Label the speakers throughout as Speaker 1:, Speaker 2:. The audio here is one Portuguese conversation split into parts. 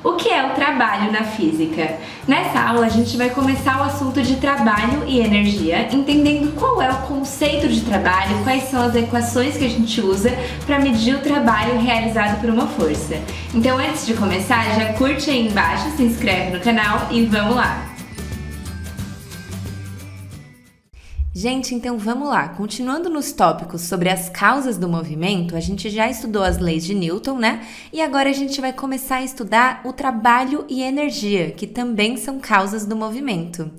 Speaker 1: O que é o trabalho na física? Nessa aula a gente vai começar o assunto de trabalho e energia, entendendo qual é o conceito de trabalho, quais são as equações que a gente usa para medir o trabalho realizado por uma força. Então antes de começar, já curte aí embaixo, se inscreve no canal e vamos lá! Gente, então vamos lá. Continuando nos tópicos sobre as causas do movimento, a gente já estudou as leis de Newton, né? E agora a gente vai começar a estudar o trabalho e energia, que também são causas do movimento.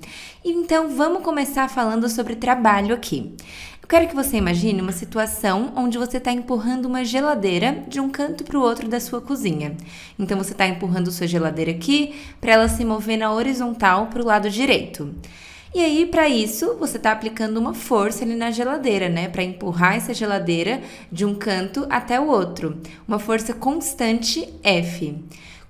Speaker 1: Então vamos começar falando sobre trabalho aqui. Eu quero que você imagine uma situação onde você está empurrando uma geladeira de um canto para o outro da sua cozinha. Então você está empurrando sua geladeira aqui para ela se mover na horizontal para o lado direito. E aí, para isso, você está aplicando uma força ali na geladeira, né? Para empurrar essa geladeira de um canto até o outro. Uma força constante F.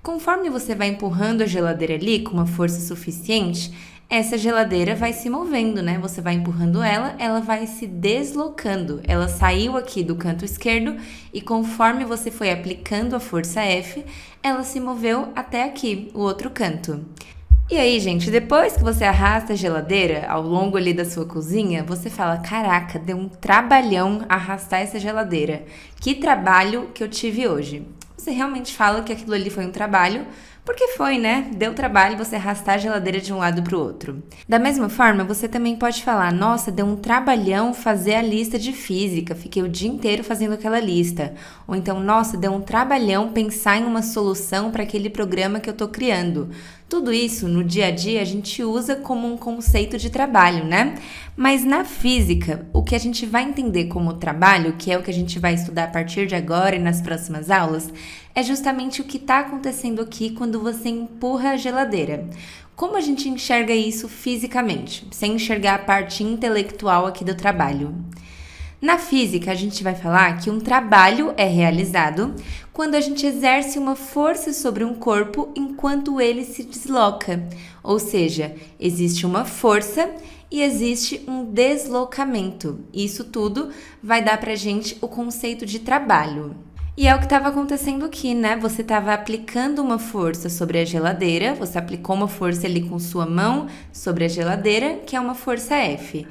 Speaker 1: Conforme você vai empurrando a geladeira ali com uma força suficiente, essa geladeira vai se movendo, né? Você vai empurrando ela, ela vai se deslocando. Ela saiu aqui do canto esquerdo e conforme você foi aplicando a força F, ela se moveu até aqui, o outro canto. E aí, gente, depois que você arrasta a geladeira ao longo ali da sua cozinha, você fala, caraca, deu um trabalhão arrastar essa geladeira. Que trabalho que eu tive hoje. Você realmente fala que aquilo ali foi um trabalho, porque foi, né? Deu trabalho você arrastar a geladeira de um lado para o outro. Da mesma forma, você também pode falar, nossa, deu um trabalhão fazer a lista de física, fiquei o dia inteiro fazendo aquela lista. Ou então, nossa, deu um trabalhão pensar em uma solução para aquele programa que eu tô criando. Tudo isso, no dia a dia, a gente usa como um conceito de trabalho, né? Mas na física, o que a gente vai entender como trabalho, que é o que a gente vai estudar a partir de agora e nas próximas aulas, é justamente o que está acontecendo aqui quando você empurra a geladeira. Como a gente enxerga isso fisicamente, sem enxergar a parte intelectual aqui do trabalho? Na física, a gente vai falar que um trabalho é realizado quando a gente exerce uma força sobre um corpo enquanto ele se desloca. Ou seja, existe uma força e existe um deslocamento. Isso tudo vai dar pra gente o conceito de trabalho. E é o que estava acontecendo aqui, né? Você estava aplicando uma força sobre a geladeira, você aplicou uma força ali com sua mão sobre a geladeira, que é uma força F.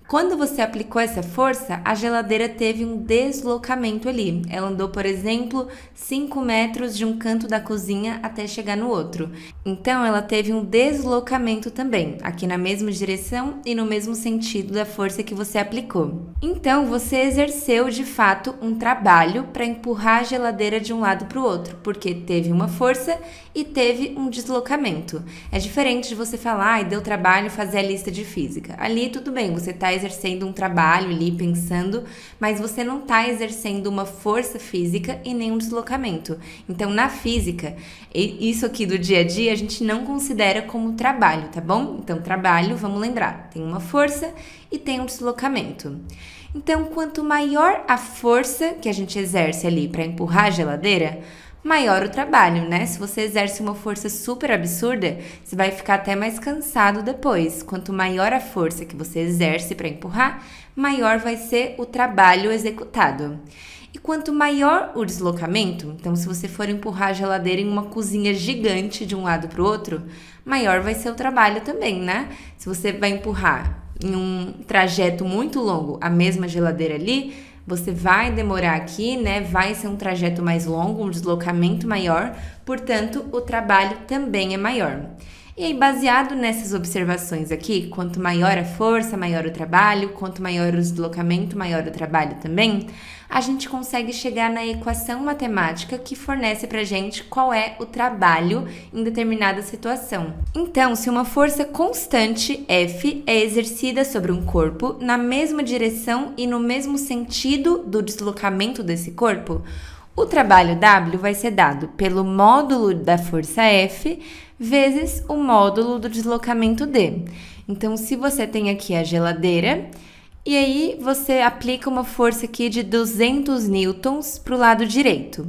Speaker 1: Quando você aplicou essa força, a geladeira teve um deslocamento ali. Ela andou, por exemplo, 5 metros de um canto da cozinha até chegar no outro. Então, ela teve um deslocamento também, aqui na mesma direção e no mesmo sentido da força que você aplicou. Então, você exerceu, de fato, um trabalho para empurrar a geladeira de um lado para o outro, porque teve uma força e teve um deslocamento. É diferente de você falar, deu trabalho fazer a lista de física. Ali, tudo bem, você está exercendo um trabalho ali, pensando, mas você não está exercendo uma força física e nem um deslocamento. Então, na física, isso aqui do dia a dia, a gente não considera como trabalho, tá bom? Então, trabalho, vamos lembrar, tem uma força e tem um deslocamento. Então, quanto maior a força que a gente exerce ali para empurrar a geladeira, maior o trabalho, né? Se você exerce uma força super absurda, você vai ficar até mais cansado depois. Quanto maior a força que você exerce para empurrar, maior vai ser o trabalho executado. E quanto maior o deslocamento, então se você for empurrar a geladeira em uma cozinha gigante de um lado para o outro, maior vai ser o trabalho também, né? Se você vai empurrar em um trajeto muito longo a mesma geladeira ali, você vai demorar aqui, né? Vai ser um trajeto mais longo, um deslocamento maior, portanto, o trabalho também é maior. E aí, baseado nessas observações aqui, quanto maior a força, maior o trabalho, quanto maior o deslocamento, maior o trabalho também, a gente consegue chegar na equação matemática que fornece pra gente qual é o trabalho em determinada situação. Então, se uma força constante, F, é exercida sobre um corpo na mesma direção e no mesmo sentido do deslocamento desse corpo, o trabalho W vai ser dado pelo módulo da força F vezes o módulo do deslocamento D. Então, se você tem aqui a geladeira, e aí você aplica uma força aqui de 200 newtons para o lado direito.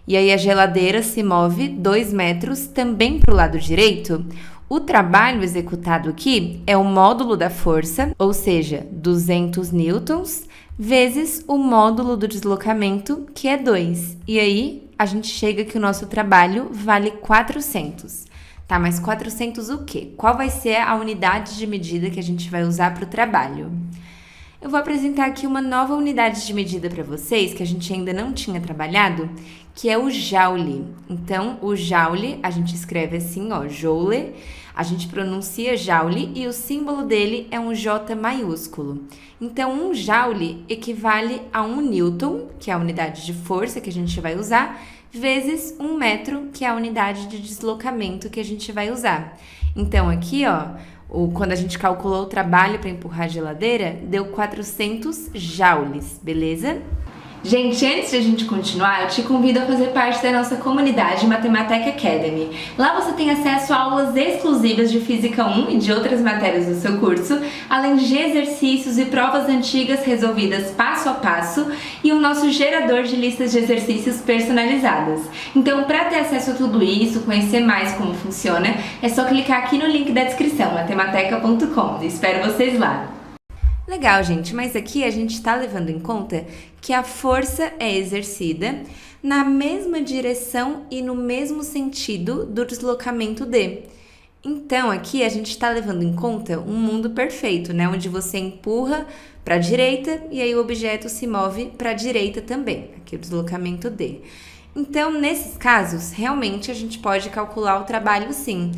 Speaker 1: E aí a geladeira se move 2 metros também para o lado direito. O trabalho executado aqui é o módulo da força, ou seja, 200 newtons, vezes o módulo do deslocamento, que é 2. E aí a gente chega que o nosso trabalho vale 400. Tá, mas 400 o quê? Qual vai ser a unidade de medida que a gente vai usar para o trabalho? Eu vou apresentar aqui uma nova unidade de medida para vocês, que a gente ainda não tinha trabalhado, que é o joule. Então, o joule, a gente escreve assim, ó, joule, a gente pronuncia joule e o símbolo dele é um J maiúsculo. Então, um joule equivale a 1 newton, que é a unidade de força que a gente vai usar, vezes 1 metro, que é a unidade de deslocamento que a gente vai usar. Então, aqui, ó, quando a gente calculou o trabalho para empurrar a geladeira, deu 400 joules, beleza? Gente, antes de a gente continuar, eu te convido a fazer parte da nossa comunidade Mathematic Academy. Lá você tem acesso a aulas exclusivas de Física 1 e de outras matérias do seu curso, além de exercícios e provas antigas resolvidas passo a passo e o nosso gerador de listas de exercícios personalizadas. Então, para ter acesso a tudo isso, conhecer mais como funciona, é só clicar aqui no link da descrição, matemateca.com. Espero vocês lá! Legal, gente, mas aqui a gente está levando em conta que a força é exercida na mesma direção e no mesmo sentido do deslocamento D. Então, aqui a gente está levando em conta um mundo perfeito, né? Onde você empurra para a direita e aí o objeto se move para a direita também, aqui o deslocamento D. Então, nesses casos, realmente a gente pode calcular o trabalho sim,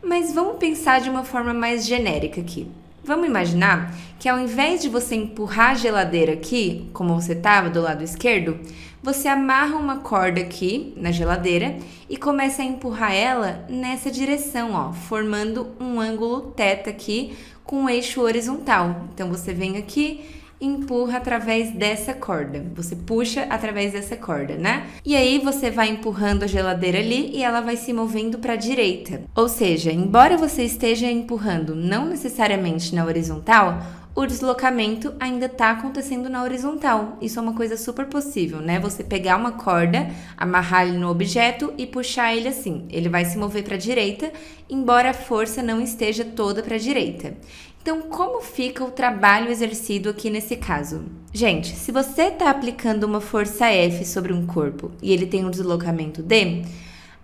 Speaker 1: mas vamos pensar de uma forma mais genérica aqui. Vamos imaginar que ao invés de você empurrar a geladeira aqui, como você estava do lado esquerdo, você amarra uma corda aqui na geladeira e começa a empurrar ela nessa direção, ó, formando um ângulo θ aqui com um eixo horizontal. Então, você vem aqui e empurra através dessa corda. Você puxa através dessa corda, né? E aí você vai empurrando a geladeira ali e ela vai se movendo para a direita. Ou seja, embora você esteja empurrando não necessariamente na horizontal, o deslocamento ainda está acontecendo na horizontal. Isso é uma coisa super possível, né? Você pegar uma corda, amarrar ele no objeto e puxar ele assim. Ele vai se mover para a direita, embora a força não esteja toda para a direita. Então, como fica o trabalho exercido aqui nesse caso? Gente, se você está aplicando uma força F sobre um corpo e ele tem um deslocamento D,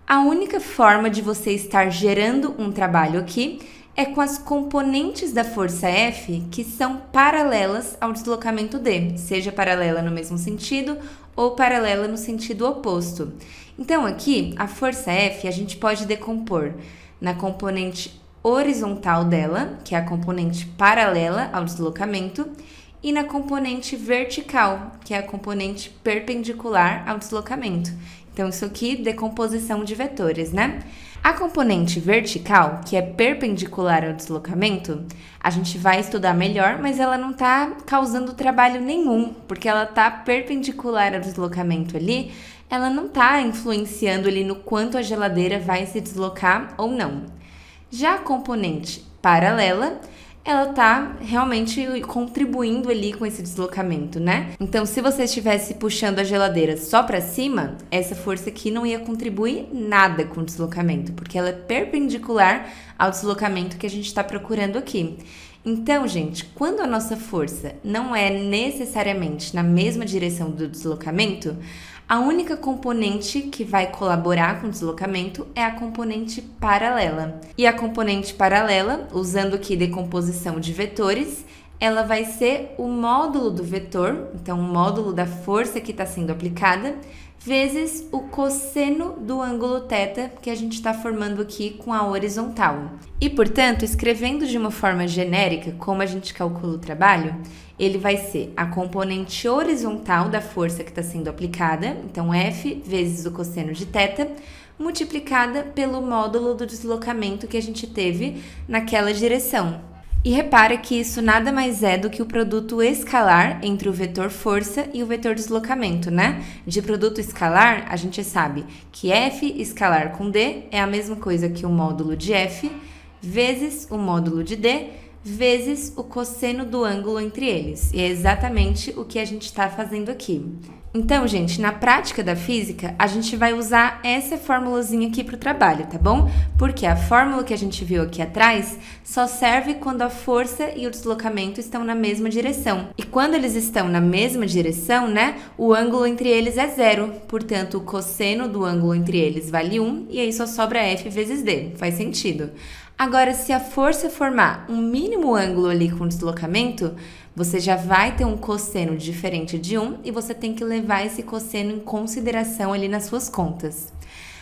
Speaker 1: a única forma de você estar gerando um trabalho aqui é com as componentes da força F que são paralelas ao deslocamento D, seja paralela no mesmo sentido ou paralela no sentido oposto. Então, aqui, a força F a gente pode decompor na componente horizontal dela, que é a componente paralela ao deslocamento, e na componente vertical, que é a componente perpendicular ao deslocamento. Então, isso aqui, decomposição de vetores, né? A componente vertical, que é perpendicular ao deslocamento, a gente vai estudar melhor, mas ela não está causando trabalho nenhum, porque ela está perpendicular ao deslocamento ali, ela não está influenciando ali no quanto a geladeira vai se deslocar ou não. Já a componente paralela, ela tá realmente contribuindo ali com esse deslocamento, né? Então, se você estivesse puxando a geladeira só para cima, essa força aqui não ia contribuir nada com o deslocamento, porque ela é perpendicular ao deslocamento que a gente está procurando aqui. Então, gente, quando a nossa força não é necessariamente na mesma direção do deslocamento, a única componente que vai colaborar com o deslocamento é a componente paralela. E a componente paralela, usando aqui decomposição de vetores, ela vai ser o módulo do vetor, então o módulo da força que está sendo aplicada, vezes o cosseno do ângulo θ que a gente está formando aqui com a horizontal. E, portanto, escrevendo de uma forma genérica como a gente calcula o trabalho, ele vai ser a componente horizontal da força que está sendo aplicada, então F vezes o cosseno de θ, multiplicada pelo módulo do deslocamento que a gente teve naquela direção. E repara que isso nada mais é do que o produto escalar entre o vetor força e o vetor deslocamento, né? De produto escalar, a gente sabe que F escalar com D é a mesma coisa que o módulo de F vezes o módulo de D vezes o cosseno do ângulo entre eles. E é exatamente o que a gente está fazendo aqui. Então, gente, na prática da física, a gente vai usar essa formulazinha aqui para o trabalho, tá bom? Porque a fórmula que a gente viu aqui atrás só serve quando a força e o deslocamento estão na mesma direção. E quando eles estão na mesma direção, né, o ângulo entre eles é zero. Portanto, o cosseno do ângulo entre eles vale 1 e aí só sobra F vezes D. Faz sentido. Agora, se a força formar um mínimo ângulo ali com deslocamento, você já vai ter um cosseno diferente de 1 e você tem que levar esse cosseno em consideração ali nas suas contas.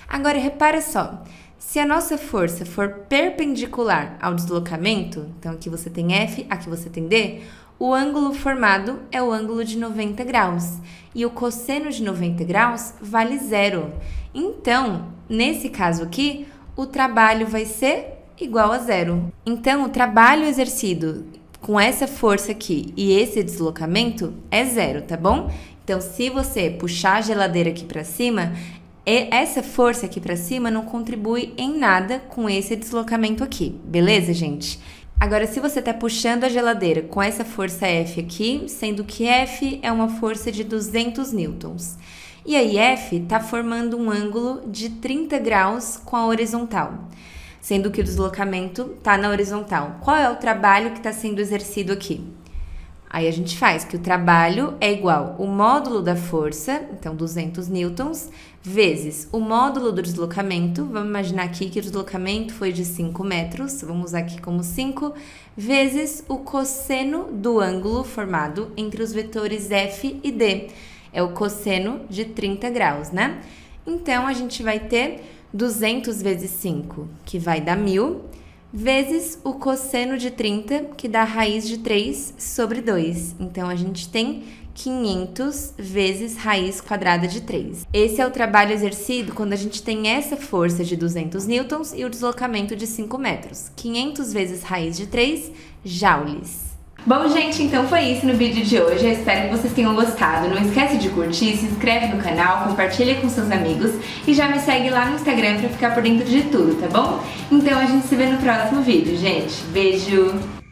Speaker 1: Agora, repara só, se a nossa força for perpendicular ao deslocamento, então aqui você tem F, aqui você tem D, o ângulo formado é o ângulo de 90 graus e o cosseno de 90 graus vale zero. Então, nesse caso aqui, o trabalho vai ser igual a zero. Então, o trabalho exercido com essa força aqui e esse deslocamento é zero, tá bom? Então, se você puxar a geladeira aqui para cima, essa força aqui para cima não contribui em nada com esse deslocamento aqui, beleza, gente? Agora, se você tá puxando a geladeira com essa força F aqui, sendo que F é uma força de 200 newtons. E aí, F tá formando um ângulo de 30 graus com a horizontal, sendo que o deslocamento está na horizontal. Qual é o trabalho que está sendo exercido aqui? Aí a gente faz que o trabalho é igual o módulo da força, então 200 newtons, vezes o módulo do deslocamento, vamos imaginar aqui que o deslocamento foi de 5 metros, vamos usar aqui como 5, vezes o cosseno do ângulo formado entre os vetores F e D. É o cosseno de 30 graus, né? Então, a gente vai ter 200 vezes 5, que vai dar 1.000, vezes o cosseno de 30, que dá a raiz de 3 sobre 2. Então, a gente tem 500 vezes raiz quadrada de 3. Esse é o trabalho exercido quando a gente tem essa força de 200 newtons e o deslocamento de 5 metros. 500 vezes raiz de 3 joules. Bom, gente, então foi isso no vídeo de hoje. Eu espero que vocês tenham gostado. Não esquece de curtir, se inscreve no canal, compartilha com seus amigos e já me segue lá no Instagram pra ficar por dentro de tudo, tá bom? Então a gente se vê no próximo vídeo, gente. Beijo!